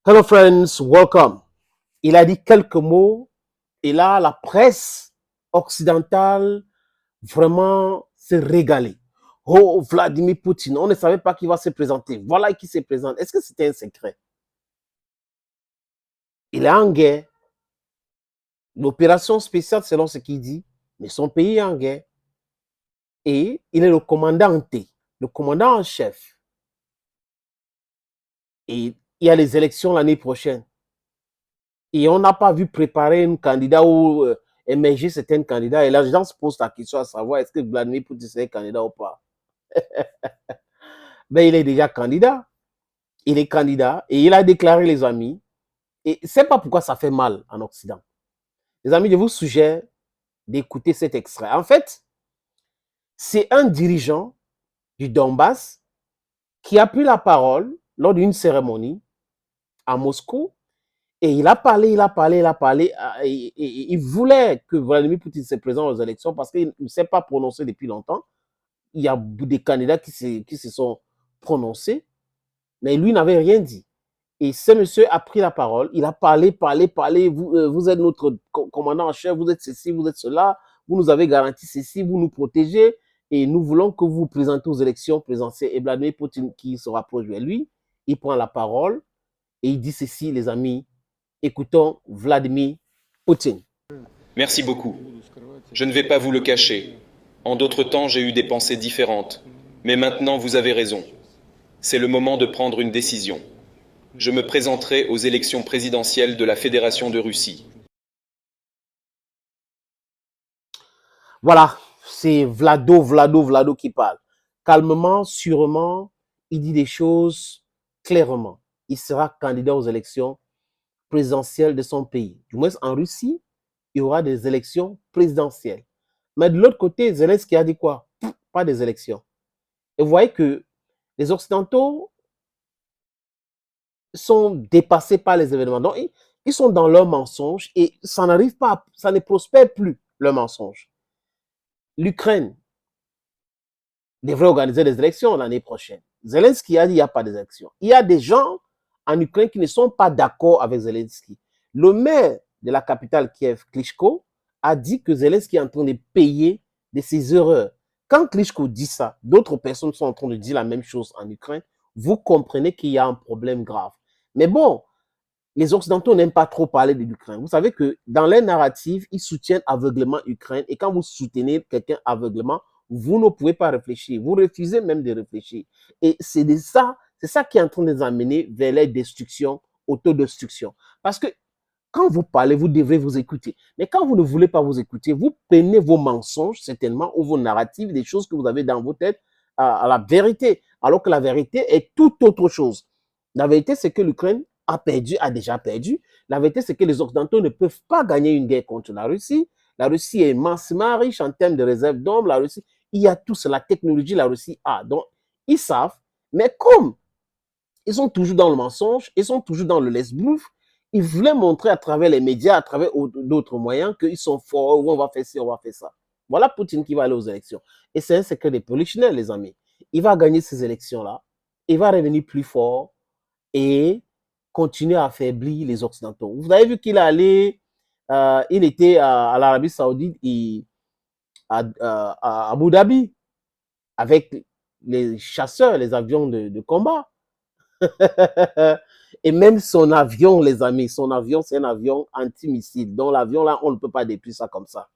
Hello friends, welcome. Il a dit quelques mots et là, la presse occidentale vraiment s'est régalée. Oh, Vladimir Poutine, on ne savait pas qui va se présenter. Voilà qui se présente. Est-ce que c'était un secret? Il est en guerre. L'opération spéciale, selon ce qu'il dit, mais son pays est en guerre. Et il est le commandant en T, le commandant en chef. Et il y a les élections l'année prochaine. Et on n'a pas vu préparer un candidat ou émerger certains candidats. Et là, les gens se posent la question à savoir est-ce que Vladimir Poutine serait candidat ou pas. Ben, il est déjà candidat. Il est candidat et il a déclaré les amis. Et c'est pas pourquoi ça fait mal en Occident. Les amis, je vous suggère d'écouter cet extrait. En fait, c'est un dirigeant du Donbass qui a pris la parole lors d'une cérémonie à Moscou. Et il a parlé. Et il voulait que Vladimir Poutine se présente aux élections parce qu'il ne s'est pas prononcé depuis longtemps. Il y a des candidats qui se sont prononcés, mais lui n'avait rien dit. Et ce monsieur a pris la parole, il a parlé. Vous êtes notre commandant en chef, vous êtes ceci, vous êtes cela, vous nous avez garanti ceci, vous nous protégez, et nous voulons que vous vous présentez aux élections présidentielles. Et Vladimir Poutine, qui se rapproche de lui, il prend la parole et il dit ceci, les amis. Écoutons Vladimir Poutine. Merci beaucoup. Je ne vais pas vous le cacher. En d'autres temps, j'ai eu des pensées différentes. Mais maintenant, vous avez raison. C'est le moment de prendre une décision. Je me présenterai aux élections présidentielles de la Fédération de Russie. Voilà, c'est Vlado qui parle. Calmement, sûrement, il dit des choses clairement. Il sera candidat aux élections présidentielles de son pays. Du moins, en Russie, il y aura des élections présidentielles. Mais de l'autre côté, Zelensky a dit quoi? Pas des élections. Et vous voyez que les Occidentaux sont dépassés par les événements. Donc, ils sont dans leur mensonge et ça n'arrive pas, ça ne prospère plus, leur mensonge. L'Ukraine devrait organiser des élections l'année prochaine. Zelensky a dit qu'il n'y a pas d'élections. Il y a des gens en Ukraine qui ne sont pas d'accord avec Zelensky. Le maire de la capitale Kiev, Klitschko, a dit que Zelensky est en train de payer de ses erreurs. Quand Klitschko dit ça, d'autres personnes sont en train de dire la même chose en Ukraine. Vous comprenez qu'il y a un problème grave. Mais bon, les Occidentaux n'aiment pas trop parler de l'Ukraine. Vous savez que dans les narratives, ils soutiennent aveuglément l'Ukraine. Et quand vous soutenez quelqu'un aveuglément, vous ne pouvez pas réfléchir. Vous refusez même de réfléchir. Et c'est ça qui est en train de les amener vers les destructions, autodestruction. Parce que quand vous parlez, vous devrez vous écouter. Mais quand vous ne voulez pas vous écouter, vous prenez vos mensonges, certainement, ou vos narratives, des choses que vous avez dans vos têtes, à la vérité. Alors que la vérité est tout autre chose. La vérité, c'est que l'Ukraine a déjà perdu. La vérité, c'est que les Occidentaux ne peuvent pas gagner une guerre contre la Russie. La Russie est immensément riche en termes de réserves d'hommes. La Russie, il y a tout ça, la technologie, la Russie a. Donc, ils savent, mais comme ils sont toujours dans le mensonge, ils sont toujours dans le laisse-bouffe, ils voulaient montrer à travers les médias, à travers d'autres moyens, qu'ils sont forts, ou on va faire ci, on va faire ça. Voilà Poutine qui va aller aux élections. Et c'est un secret des polichinelles, les amis. Il va gagner ces élections-là, il va revenir plus fort et continuer à affaiblir les Occidentaux. Vous avez vu qu'il est allé, il était à l'Arabie Saoudite et à Abu Dhabi avec les chasseurs, les avions de combat. Et même son avion, les amis, son avion, c'est un avion antimissile. Donc l'avion, là, on ne peut pas détruire ça comme ça.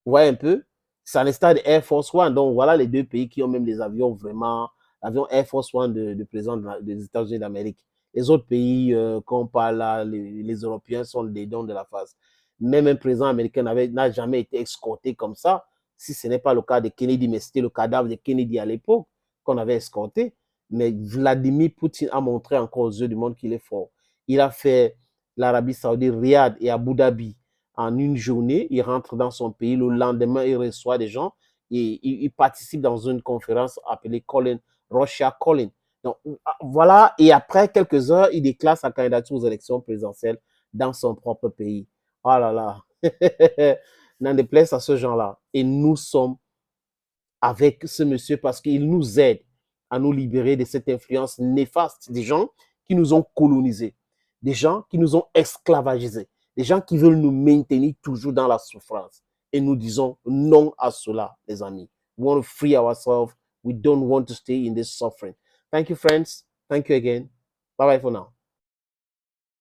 Vous voyez un peu? C'est à l'instar de Air Force One. Donc voilà les deux pays qui ont même des avions vraiment, l'avion Air Force One de président des États-Unis d'Amérique. Les autres pays qu'on parle là, les Européens sont des dons de la face. Même un président américain n'a jamais été escorté comme ça, si ce n'est pas le cas de Kennedy, mais c'était le cadavre de Kennedy à l'époque qu'on avait escorté. Mais Vladimir Poutine a montré encore aux yeux du monde qu'il est fort. Il a fait l'Arabie Saoudite, Riyad et Abu Dhabi en une journée. Il rentre dans son pays. Le lendemain, il reçoit des gens et il participe dans une conférence appelée Russia Calling. Donc, voilà. Et après quelques heures, il déclare sa candidature aux élections présidentielles dans son propre pays. Oh là là. N'en déplaise à ce genre-là. Et nous sommes avec ce monsieur parce qu'il nous aide à nous libérer de cette influence néfaste des gens qui nous ont colonisés. des gens qui nous ont esclavagisés, des gens qui veulent nous maintenir toujours dans la souffrance. Et nous disons non à cela, les amis. We want to free ourselves. We don't want to stay in this suffering. Thank you, friends. Thank you again. Bye-bye for now.